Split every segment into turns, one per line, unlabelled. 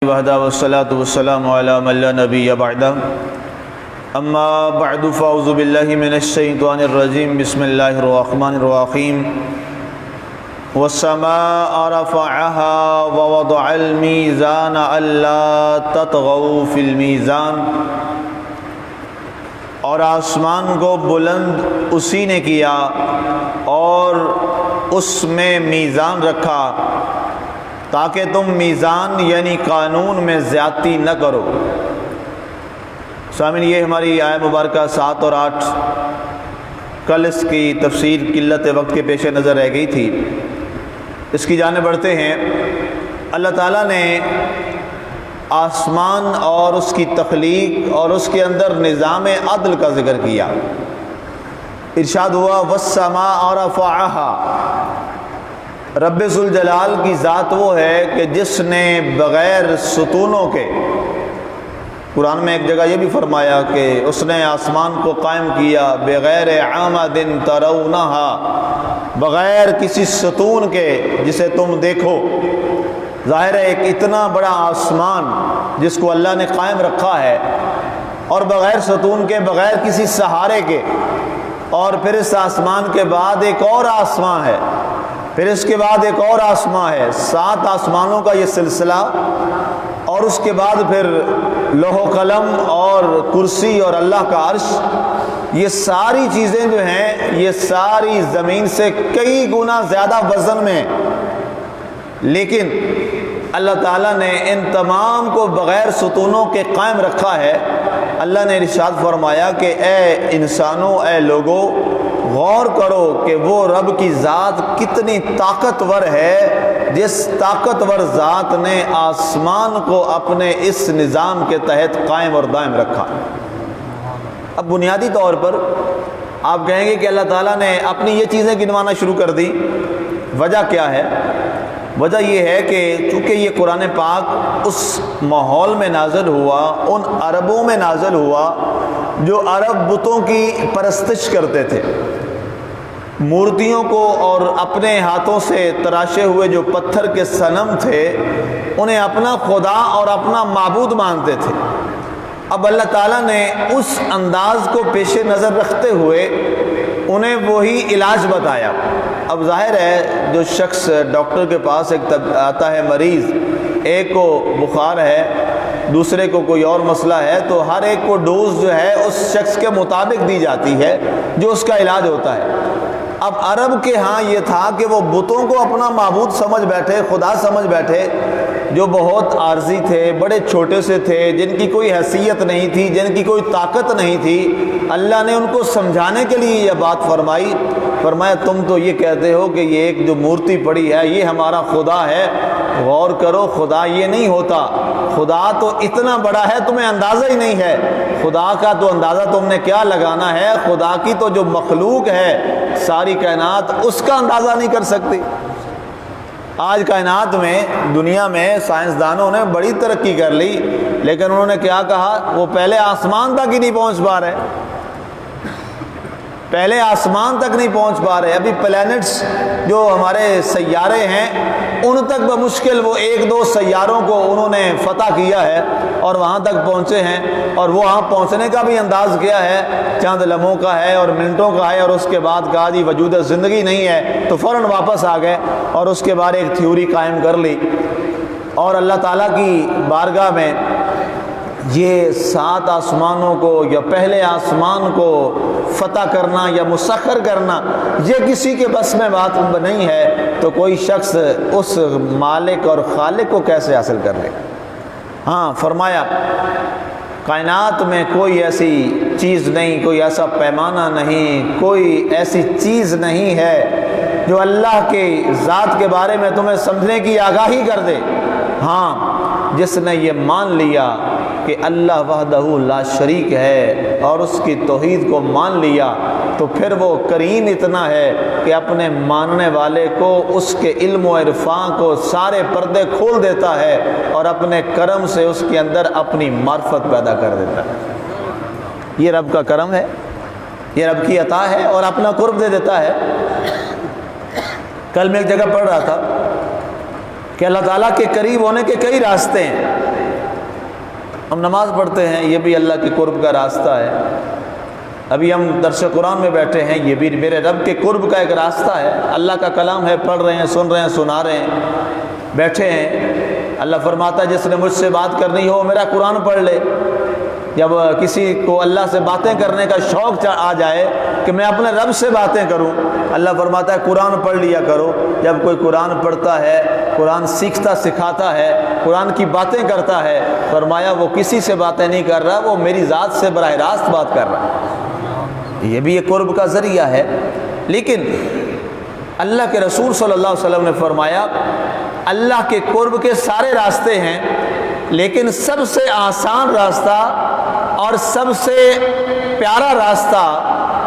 وحدہ والصلاة والسلام علی من لا نبی بعدہ اما بعد فاعوذ باللہ من الشیطان الرجیم بسم اللہ الرحمن الرحیم والسماء رفعها ووضع الميزان الا تطغوا في الميزان، اور آسمان کو بلند اسی نے کیا اور اس میں میزان رکھا تاکہ تم میزان یعنی قانون میں زیادتی نہ کرو۔ سامعین، یہ ہماری آیت مبارکہ 7 اور 8 کل اس کی تفسیر قلت وقت کے پیش نظر رہ گئی تھی، اس کی جانب بڑھتے ہیں۔ اللہ تعالیٰ نے آسمان اور اس کی تخلیق اور اس کے اندر نظام عدل کا ذکر کیا۔ ارشاد ہوا والسماء رفعها، رب ذوالجلال کی ذات وہ ہے کہ جس نے بغیر ستونوں کے، قرآن میں ایک جگہ یہ بھی فرمایا کہ اس نے آسمان کو قائم کیا بغیر عامد ترونہا، بغیر کسی ستون کے جسے تم دیکھو۔ ظاہر ہے ایک اتنا بڑا آسمان جس کو اللہ نے قائم رکھا ہے، اور بغیر ستون کے، بغیر کسی سہارے کے، اور پھر اس آسمان کے بعد ایک اور آسمان ہے، پھر اس کے بعد ایک اور آسمان ہے، 7 آسمانوں کا یہ سلسلہ، اور اس کے بعد پھر لوح و قلم اور کرسی اور اللہ کا عرش، یہ ساری چیزیں جو ہیں یہ ساری زمین سے کئی گنا زیادہ وزن میں، لیکن اللہ تعالیٰ نے ان تمام کو بغیر ستونوں کے قائم رکھا ہے۔ اللہ نے ارشاد فرمایا کہ اے انسانوں، اے لوگوں، غور کرو کہ وہ رب کی ذات کتنی طاقتور ہے، جس طاقتور ذات نے آسمان کو اپنے اس نظام کے تحت قائم اور دائم رکھا۔ اب بنیادی طور پر آپ کہیں گے کہ اللہ تعالیٰ نے اپنی یہ چیزیں گنوانا شروع کر دی، وجہ کیا ہے؟ وجہ یہ ہے کہ چونکہ یہ قرآن پاک اس ماحول میں نازل ہوا، ان عربوں میں نازل ہوا جو عرب بتوں کی پرستش کرتے تھے، مورتیوں کو اور اپنے ہاتھوں سے تراشے ہوئے جو پتھر کے صنم تھے انہیں اپنا خدا اور اپنا معبود مانتے تھے۔ اب اللہ تعالیٰ نے اس انداز کو پیش نظر رکھتے ہوئے انہیں وہی علاج بتایا۔ اب ظاہر ہے جو شخص ڈاکٹر کے پاس ایک آتا ہے مریض، ایک کو بخار ہے، دوسرے کو کوئی اور مسئلہ ہے، تو ہر ایک کو ڈوز جو ہے اس شخص کے مطابق دی جاتی ہے جو اس کا علاج ہوتا ہے۔ اب عرب کے ہاں یہ تھا کہ وہ بتوں کو اپنا معبود سمجھ بیٹھے، خدا سمجھ بیٹھے، جو بہت عارضی تھے، بڑے چھوٹے سے تھے، جن کی کوئی حیثیت نہیں تھی، جن کی کوئی طاقت نہیں تھی۔ اللہ نے ان کو سمجھانے کے لیے یہ بات فرمایا تم تو یہ کہتے ہو کہ یہ ایک جو مورتی پڑی ہے یہ ہمارا خدا ہے، غور کرو خدا یہ نہیں ہوتا، خدا تو اتنا بڑا ہے تمہیں اندازہ ہی نہیں ہے، خدا کا تو اندازہ تم نے کیا لگانا ہے، خدا کی تو جو مخلوق ہے ساری کائنات اس کا اندازہ نہیں کر سکتی۔ آج کائنات میں، دنیا میں سائنسدانوں نے بڑی ترقی کر لی، لیکن انہوں نے کیا کہا؟ وہ پہلے آسمان تک ہی نہیں پہنچ پا رہے، پہلے آسمان تک نہیں پہنچ پا رہے۔ ابھی پلینٹس جو ہمارے سیارے ہیں ان تک بمشکل وہ 1-2 سیاروں کو انہوں نے فتح کیا ہے اور وہاں تک پہنچے ہیں، اور وہ وہاں پہنچنے کا بھی انداز کیا ہے، چند لمحوں کا ہے اور منٹوں کا ہے، اور اس کے بعد کہا جی وجود زندگی نہیں ہے، تو فوراً واپس آ گئے اور اس کے بعد ایک تھیوری قائم کر لی۔ اور اللہ تعالیٰ کی بارگاہ میں یہ 7 آسمانوں کو یا پہلے آسمان کو فتح کرنا یا مسخر کرنا یہ کسی کے بس میں بات نہیں ہے، تو کوئی شخص اس مالک اور خالق کو کیسے حاصل کر لے؟ ہاں، فرمایا کائنات میں کوئی ایسی چیز نہیں، کوئی ایسا پیمانہ نہیں، کوئی ایسی چیز نہیں ہے جو اللہ کے ذات کے بارے میں تمہیں سمجھنے کی آگاہی کر دے۔ ہاں، جس نے یہ مان لیا کہ اللہ وحدہ لا شریک ہے اور اس کی توحید کو مان لیا، تو پھر وہ کریم اتنا ہے کہ اپنے ماننے والے کو اس کے علم و عرفان کو سارے پردے کھول دیتا ہے اور اپنے کرم سے اس کے اندر اپنی معرفت پیدا کر دیتا ہے۔ یہ رب کا کرم ہے، یہ رب کی عطا ہے، اور اپنا قرب دے دیتا ہے۔ کل میں ایک جگہ پڑھ رہا تھا کہ اللہ تعالیٰ کے قریب ہونے کے کئی راستے ہیں۔ ہم نماز پڑھتے ہیں، یہ بھی اللہ کے قرب کا راستہ ہے۔ ابھی ہم درس قرآن میں بیٹھے ہیں، یہ بھی میرے رب کے قرب کا ایک راستہ ہے۔ اللہ کا کلام ہے، پڑھ رہے ہیں، سن رہے ہیں، سنا رہے ہیں، بیٹھے ہیں۔ اللہ فرماتا ہے جس نے مجھ سے بات کرنی ہو میرا قرآن پڑھ لے۔ جب کسی کو اللہ سے باتیں کرنے کا شوق آ جائے کہ میں اپنے رب سے باتیں کروں، اللہ فرماتا ہے قرآن پڑھ لیا کرو۔ جب کوئی قرآن پڑھتا ہے، قرآن سیکھتا سکھاتا ہے، قرآن کی باتیں کرتا ہے، فرمایا وہ کسی سے باتیں نہیں کر رہا، وہ میری ذات سے براہ راست بات کر رہا ہے۔ یہ بھی ایک قرب کا ذریعہ ہے۔ لیکن اللہ کے رسول صلی اللہ علیہ وسلم نے فرمایا اللہ کے قرب کے سارے راستے ہیں، لیکن سب سے آسان راستہ اور سب سے پیارا راستہ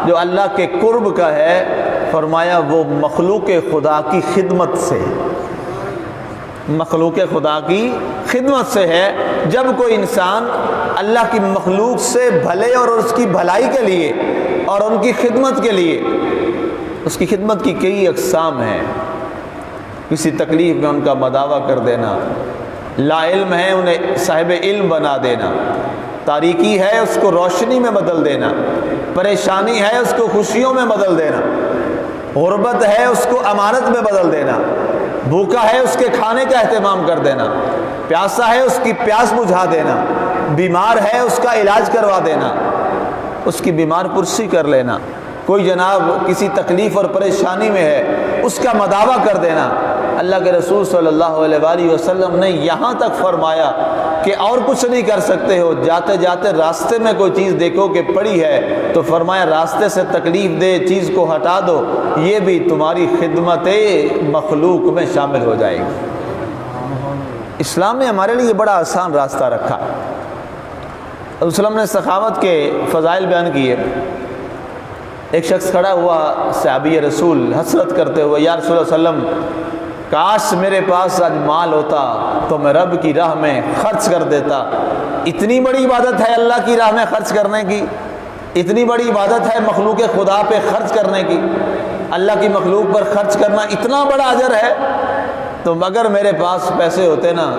جو اللہ کے قرب کا ہے، فرمایا وہ مخلوق خدا کی خدمت سے، مخلوق خدا کی خدمت سے ہے۔ جب کوئی انسان اللہ کی مخلوق سے بھلے اور اس کی بھلائی کے لیے اور ان کی خدمت کے لیے، اس کی خدمت کی کئی اقسام ہیں۔ کسی تکلیف میں ان کا مداوع کر دینا، لا علم ہے انہیں صاحب علم بنا دینا، تاریکی ہے اس کو روشنی میں بدل دینا، پریشانی ہے اس کو خوشیوں میں بدل دینا، غربت ہے اس کو امانت میں بدل دینا، بھوکا ہے اس کے کھانے کا اہتمام کر دینا، پیاسا ہے اس کی پیاس بجھا دینا، بیمار ہے اس کا علاج کروا دینا، اس کی بیمار پرسی کر لینا، کوئی جناب کسی تکلیف اور پریشانی میں ہے اس کا مداوع کر دینا۔ اللہ کے رسول صلی اللہ علیہ وآلہ وسلم نے یہاں تک فرمایا کہ اور کچھ نہیں کر سکتے ہو، جاتے جاتے راستے میں کوئی چیز دیکھو کہ پڑی ہے تو فرمایا راستے سے تکلیف دہ چیز کو ہٹا دو، یہ بھی تمہاری خدمت مخلوق میں شامل ہو جائے گی۔ اسلام نے ہمارے لیے بڑا آسان راستہ رکھا۔ رسول وسلم نے سخاوت کے فضائل بیان کیے۔ ایک شخص کھڑا ہوا صحابی رسول حسرت کرتے ہوئے، یا رسول اللہ علیہ وسلم کاش میرے پاس آج مال ہوتا تو میں رب کی راہ میں خرچ کر دیتا۔ اتنی بڑی عبادت ہے اللہ کی راہ میں خرچ کرنے کی، اتنی بڑی عبادت ہے مخلوق خدا پہ خرچ کرنے کی، اللہ کی مخلوق پر خرچ کرنا اتنا بڑا اجر ہے، تو اگر میرے پاس پیسے ہوتے نا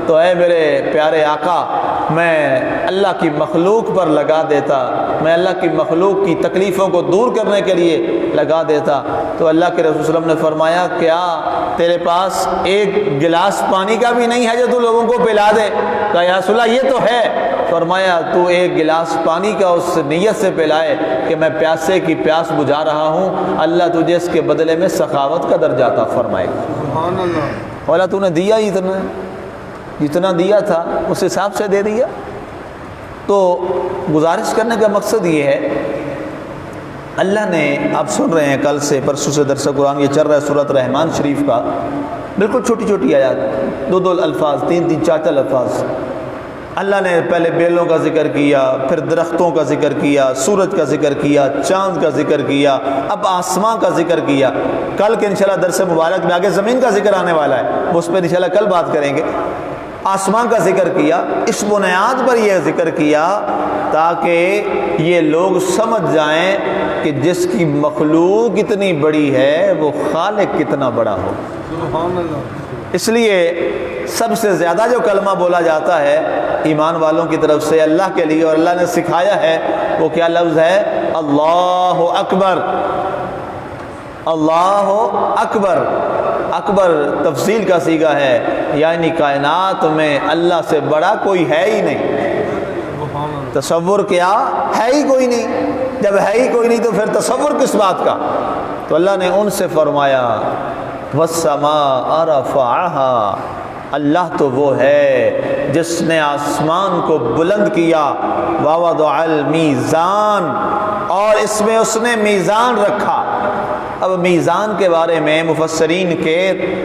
تو اے میرے پیارے آقا میں اللہ کی مخلوق پر لگا دیتا، میں اللہ کی مخلوق کی تکلیفوں کو دور کرنے کے لیے لگا دیتا۔ تو اللہ کے رسول صلی اللہ علیہ وسلم نے فرمایا کیا تیرے پاس ایک گلاس پانی کا بھی نہیں ہے جو تو لوگوں کو پلا دے؟ کہا یا رسول اللہ یہ تو ہے۔ فرمایا تو ایک گلاس پانی کا اس نیت سے پلائے کہ میں پیاسے کی پیاس بجھا رہا ہوں، اللہ تجھے اس کے بدلے میں سخاوت کا درجہ عطا فرمائے گا۔ سبحان اللہ۔ بولا تو نے دیا ہی اتنا، جتنا دیا تھا اس حساب سے دے دیا۔ تو گزارش کرنے کا مقصد یہ ہے، اللہ نے آپ سن رہے ہیں کل سے پرسوں سے درس قرآن یہ چل رہا ہے سورۃ رحمان شریف کا، بالکل چھوٹی چھوٹی آیات، دو الفاظ، تین چار الفاظ۔ اللہ نے پہلے بیلوں کا ذکر کیا، پھر درختوں کا ذکر کیا، سورج کا ذکر کیا، چاند کا ذکر کیا، اب آسمان کا ذکر کیا۔ کل کے انشاءاللہ درس مبارک میں آگے زمین کا ذکر آنے والا ہے، اس پہ انشاءاللہ کل بات کریں گے۔ آسمان کا ذکر کیا، اس بنیاد پر یہ ذکر کیا تاکہ یہ لوگ سمجھ جائیں کہ جس کی مخلوق اتنی بڑی ہے وہ خالق کتنا بڑا ہو۔ سبحان اللہ۔ اس لیے سب سے زیادہ جو کلمہ بولا جاتا ہے ایمان والوں کی طرف سے اللہ کے لیے، اور اللہ نے سکھایا ہے، وہ کیا لفظ ہے؟ اللہ اکبر۔ اللہ اکبر، اکبر تفصیل کا صیغہ ہے، یعنی کائنات میں اللہ سے بڑا کوئی ہے ہی نہیں۔ تصور کیا ہے ہی کوئی نہیں، جب ہے ہی کوئی نہیں تو پھر تصور کس بات کا؟ تو اللہ نے ان سے فرمایا وَالسَّمَاءَ رَفَعَهَا، اللہ تو وہ ہے جس نے آسمان کو بلند کیا، وَوَضَعَ الْمِيزَانَ، اور اس میں اس نے میزان رکھا۔ اب میزان کے بارے میں مفسرین کے،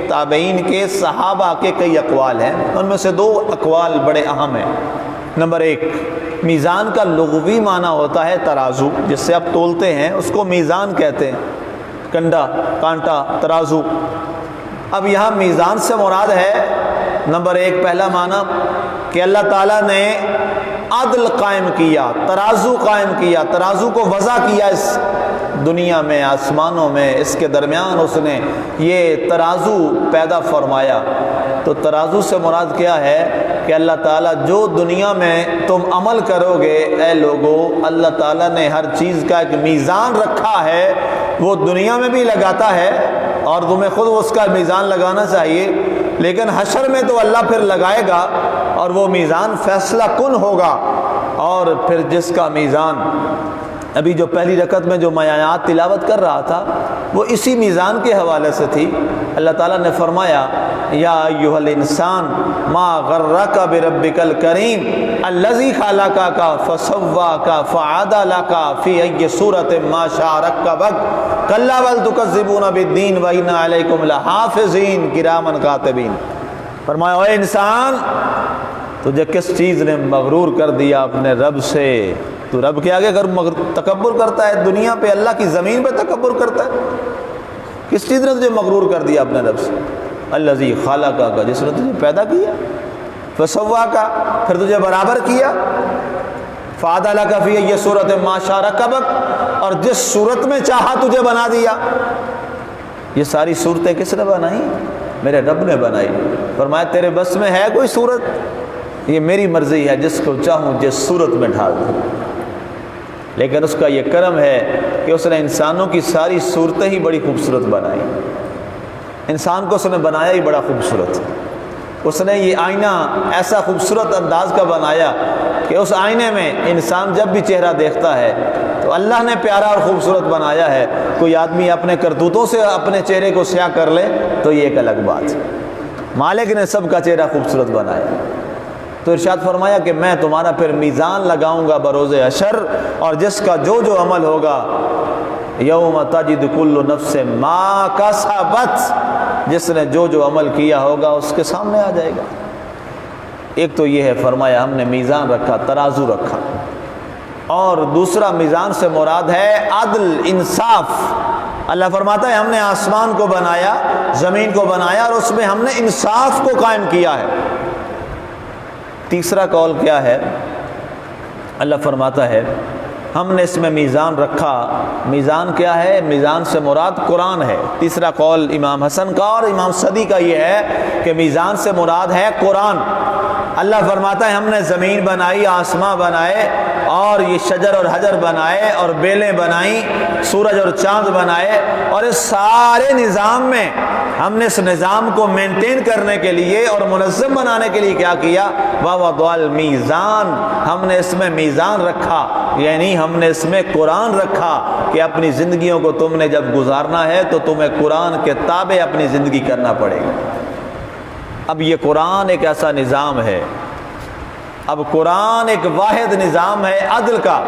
تابعین کے، صحابہ کے کئی اقوال ہیں، ان میں سے دو اقوال بڑے اہم ہیں۔ نمبر ایک، میزان کا لغوی معنی ہوتا ہے ترازو، جس سے آپ تولتے ہیں اس کو میزان کہتے ہیں، کنڈا، کانٹا، ترازو۔ اب یہاں میزان سے مراد ہے نمبر ایک، پہلا معنی کہ اللہ تعالیٰ نے عدل قائم کیا، ترازو قائم کیا، ترازو کو وضع کیا اس دنیا میں، آسمانوں میں، اس کے درمیان اس نے یہ ترازو پیدا فرمایا۔ تو ترازو سے مراد کیا ہے کہ اللہ تعالیٰ جو دنیا میں تم عمل کرو گے اے لوگو، اللہ تعالیٰ نے ہر چیز کا ایک میزان رکھا ہے، وہ دنیا میں بھی لگاتا ہے اور تمہیں خود اس کا میزان لگانا چاہیے، لیکن حشر میں تو اللہ پھر لگائے گا اور وہ میزان فیصلہ کن ہوگا۔ اور پھر جس کا میزان، ابھی جو پہلی رکعت میں جو میں آیات تلاوت کر رہا تھا وہ اسی میزان کے حوالے سے تھی۔ اللہ تعالیٰ نے فرمایا یا ایھا الانسان ما غرک بربک الکریم الذی خلقک فسواک فعدلک فی ای صورۃ ما شاء رکبک کلا بل تکذبون بالدین وان علیکم لحافظین کراما کاتبین۔ فرمایا اے انسان، تجھے کس چیز نے مغرور کر دیا اپنے رب سے؟ تو رب کے آگے اگر تکبر کرتا ہے، دنیا پہ اللہ کی زمین پہ تکبر کرتا ہے، کس چیز نے تجھے مغرور کر دیا اپنے رب سے؟ الذی خلقک، جس نے تجھے پیدا کیا، فسواک، پھر تجھے برابر کیا، فعدلک فی ای صورۃ ما شاء رکبک، اور جس صورت میں چاہا تجھے بنا دیا۔ یہ ساری صورتیں کس نے بنائی؟ میرے رب نے بنائی۔ فرمایا تیرے بس میں ہے کوئی صورت؟ یہ میری مرضی ہے، جس کو چاہوں جس صورت میں ڈھال دوں، لیکن اس کا یہ کرم ہے کہ اس نے انسانوں کی ساری صورتیں ہی بڑی خوبصورت بنائی۔ انسان کو اس نے بنایا ہی بڑا خوبصورت، اس نے یہ آئینہ ایسا خوبصورت انداز کا بنایا کہ اس آئینے میں انسان جب بھی چہرہ دیکھتا ہے تو اللہ نے پیارا اور خوبصورت بنایا ہے۔ کوئی آدمی اپنے کرتوتوں سے اپنے چہرے کو سیاہ کر لے تو یہ ایک الگ بات ہے، مالک نے سب کا چہرہ خوبصورت بنایا۔ تو ارشاد فرمایا کہ میں تمہارا پھر میزان لگاؤں گا بروز حشر، اور جس کا جو جو عمل ہوگا یوم تجد کل نفس ما کسبت، جس نے جو جو عمل کیا ہوگا اس کے سامنے آ جائے گا۔ ایک تو یہ ہے، فرمایا ہم نے میزان رکھا، ترازو رکھا، اور دوسرا میزان سے مراد ہے عدل، انصاف۔ اللہ فرماتا ہے ہم نے آسمان کو بنایا، زمین کو بنایا، اور اس میں ہم نے انصاف کو قائم کیا ہے۔ تیسرا قول کیا ہے؟ اللہ فرماتا ہے ہم نے اس میں میزان رکھا۔ میزان کیا ہے؟ میزان سے مراد قرآن ہے۔ تیسرا قول امام حسن کا اور امام صدی کا یہ ہے کہ میزان سے مراد ہے قرآن۔ اللہ فرماتا ہے ہم نے زمین بنائی، آسماں بنائے، اور یہ شجر اور حجر بنائے، اور بیلیں بنائیں، سورج اور چاند بنائے، اور اس سارے نظام میں ہم نے اس نظام کو مینٹین کرنے کے لیے اور منظم بنانے کے لیے کیا کیا؟ وَوَضَعَ الْمِيزَانَ، ہم نے اس میں میزان رکھا، یعنی ہم نے اس میں قرآن رکھا کہ اپنی زندگیوں کو تم نے جب گزارنا ہے تو تمہیں قرآن کے تابع اپنی زندگی کرنا پڑے گا۔ اب یہ قرآن ایک ایسا نظام ہے، اب قرآن ایک واحد نظام ہے عدل کا۔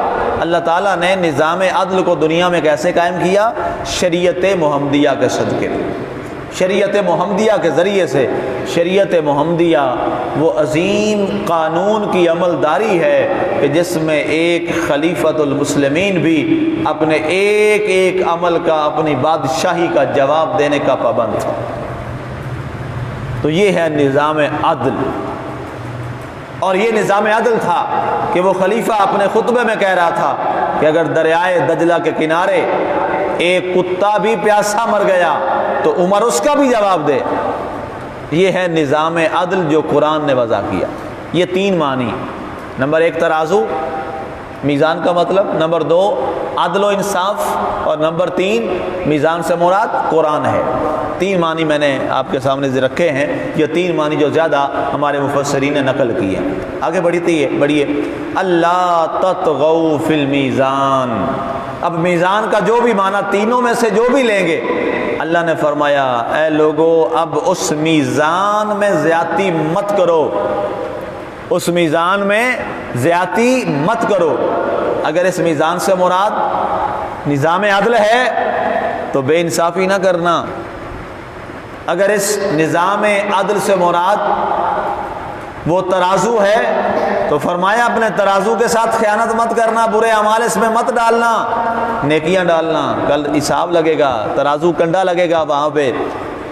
اللہ تعالیٰ نے نظام عدل کو دنیا میں کیسے قائم کیا؟ شریعت محمدیہ کے صدقے، شریعت محمدیہ کے ذریعے سے۔ شریعت محمدیہ وہ عظیم قانون کی عملداری ہے کہ جس میں ایک خلیفۃ المسلمین بھی اپنے ایک ایک عمل کا، اپنی بادشاہی کا جواب دینے کا پابند تھا۔ تو یہ ہے نظام عدل، اور یہ نظام عدل تھا کہ وہ خلیفہ اپنے خطبے میں کہہ رہا تھا کہ اگر دریائے دجلہ کے کنارے ایک کتا بھی پیاسا مر گیا تو عمر اس کا بھی جواب دے۔ یہ ہے نظام عدل جو قرآن نے وضع کیا۔ یہ تین معنی، نمبر ایک ترازو، میزان کا مطلب، نمبر دو عدل و انصاف، اور نمبر تین میزان سے مراد قرآن ہے۔ تین معنی میں نے آپ کے سامنے رکھے ہیں، یہ تین معنی جو زیادہ ہمارے مفسرین نے نقل کیے ہیں۔ آگے بڑھیے اللہ تطغوا فی المیزان۔ اب میزان کا جو بھی معنی تینوں میں سے جو بھی لیں گے، اللہ نے فرمایا اے لوگو اب اس میزان میں زیادتی مت کرو، اس میزان میں زیادتی مت کرو۔ اگر اس میزان سے مراد نظام عدل ہے تو بے انصافی نہ کرنا، اگر اس نظام عدل سے مراد وہ ترازو ہے تو فرمایا اپنے ترازو کے ساتھ خیانت مت کرنا، برے اعمال اس میں مت ڈالنا، نیکیاں ڈالنا، کل حساب لگے گا، ترازو کنڈا لگے گا وہاں پہ۔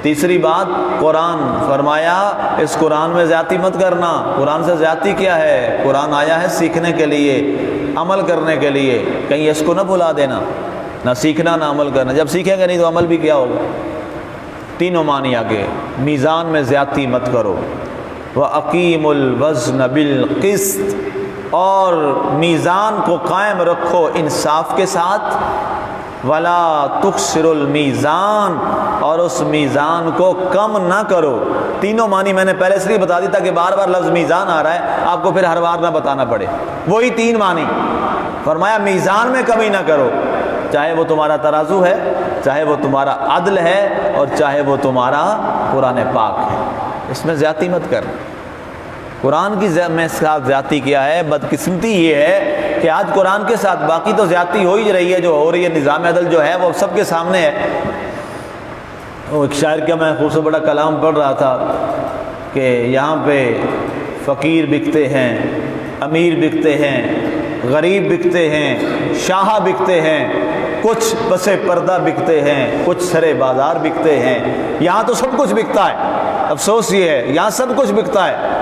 تیسری بات قرآن، فرمایا اس قرآن میں زیادتی مت کرنا۔ قرآن سے زیادتی کیا ہے؟ قرآن آیا ہے سیکھنے کے لیے، عمل کرنے کے لیے، کہیں اس کو نہ بھلا دینا، نہ سیکھنا نہ عمل کرنا۔ جب سیکھیں گے نہیں تو عمل بھی کیا ہوگا؟ تینوں معنی آگے، میزان میں زیادتی مت کرو، وَأَقِيمُوا الْوَزْنَ بِالْقِسْطِ، اور میزان کو قائم رکھو انصاف کے ساتھ، وَلَا تُخْسِرُوا الْمِيزَانَ، اور اس میزان کو کم نہ کرو۔ تینوں معنی میں نے پہلے سے ہی بتا دی تاکہ بار بار لفظ میزان آ رہا ہے آپ کو پھر ہر بار نہ بتانا پڑے، وہی تین معنی فرمایا، میزان میں کمی نہ کرو، چاہے وہ تمہارا ترازو ہے، چاہے وہ تمہارا عدل ہے، اور چاہے وہ تمہارا قرآن پاک ہے، اس میں زیادتی مت کر۔ قرآن کی میں ساتھ زیادتی کیا ہے؟ بدقسمتی یہ ہے کہ آج قرآن کے ساتھ باقی تو زیادتی ہو ہی رہی ہے، جو ہو رہی ہے نظام عدل جو ہے وہ سب کے سامنے ہے۔ وہ ایک شاعر کا میں خوبصورت بڑا کلام پڑھ رہا تھا کہ یہاں پہ فقیر بکتے ہیں، امیر بکتے ہیں، غریب بکتے ہیں، شاہ بکتے ہیں، کچھ پس پردہ بکتے ہیں، کچھ سرے بازار بکتے ہیں۔ یہاں تو سب کچھ بکتا ہے، افسوس یہ ہے یہاں سب کچھ بکتا ہے،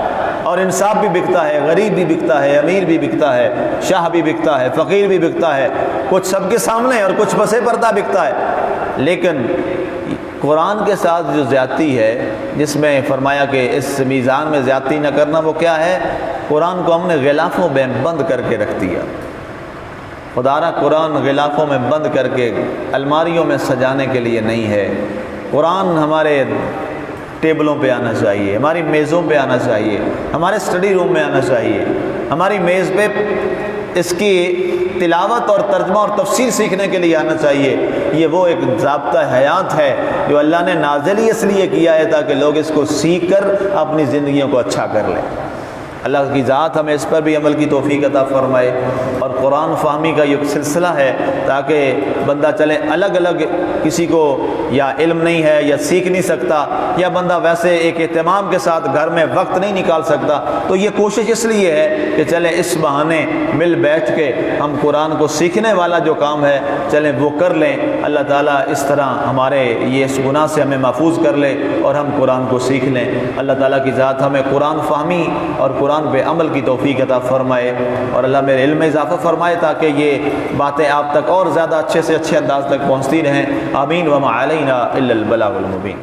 اور انصاف بھی بکتا ہے، غریب بھی بکتا ہے، امیر بھی بکتا ہے، شاہ بھی بکتا ہے، فقیر بھی بکتا ہے، کچھ سب کے سامنے اور کچھ پس پردہ بکتا ہے۔ لیکن قرآن کے ساتھ جو زیادتی ہے، جس میں فرمایا کہ اس میزان میں زیادتی نہ کرنا، وہ کیا ہے؟ قرآن کو ہم نے غلافوں میں بند کر کے رکھ دیا۔ خدا را قرآن غلافوں میں بند کر کے الماریوں میں سجانے کے لیے نہیں ہے۔ قرآن ہمارے ٹیبلوں پہ آنا چاہیے، ہماری میزوں پہ آنا چاہیے، ہمارے اسٹڈی روم میں آنا چاہیے، ہماری میز پہ اس کی تلاوت اور ترجمہ اور تفسیر سیکھنے کے لیے آنا چاہیے۔ یہ وہ ایک ضابطہ حیات ہے جو اللہ نے نازل ہی اس لیے کیا ہے تاکہ لوگ اس کو سیکھ کر اپنی زندگیوں کو اچھا کر لیں۔ اللہ کی ذات ہمیں اس پر بھی عمل کی توفیق عطا فرمائے، اور قرآن فہمی کا یہ سلسلہ ہے تاکہ بندہ چلے الگ الگ، کسی کو یا علم نہیں ہے یا سیکھ نہیں سکتا، یا بندہ ویسے ایک اہتمام کے ساتھ گھر میں وقت نہیں نکال سکتا، تو یہ کوشش اس لیے ہے کہ چلے اس بہانے مل بیٹھ کے ہم قرآن کو سیکھنے والا جو کام ہے چلیں وہ کر لیں۔ اللہ تعالیٰ اس طرح ہمارے یہ اس گناہ سے ہمیں محفوظ کر لے اور ہم قرآن کو سیکھ لیں۔ اللہ تعالیٰ کی ذات ہمیں قرآن فہمی اور قرآن پہ عمل کی توفیق عطا فرمائے، اور اللہ میرے علم میں اضافہ فرمائے تاکہ یہ باتیں آپ تک اور زیادہ اچھے سے اچھے انداز تک پہنچتی رہیں۔ آمین۔ وما علینا الا البلاغ المبین۔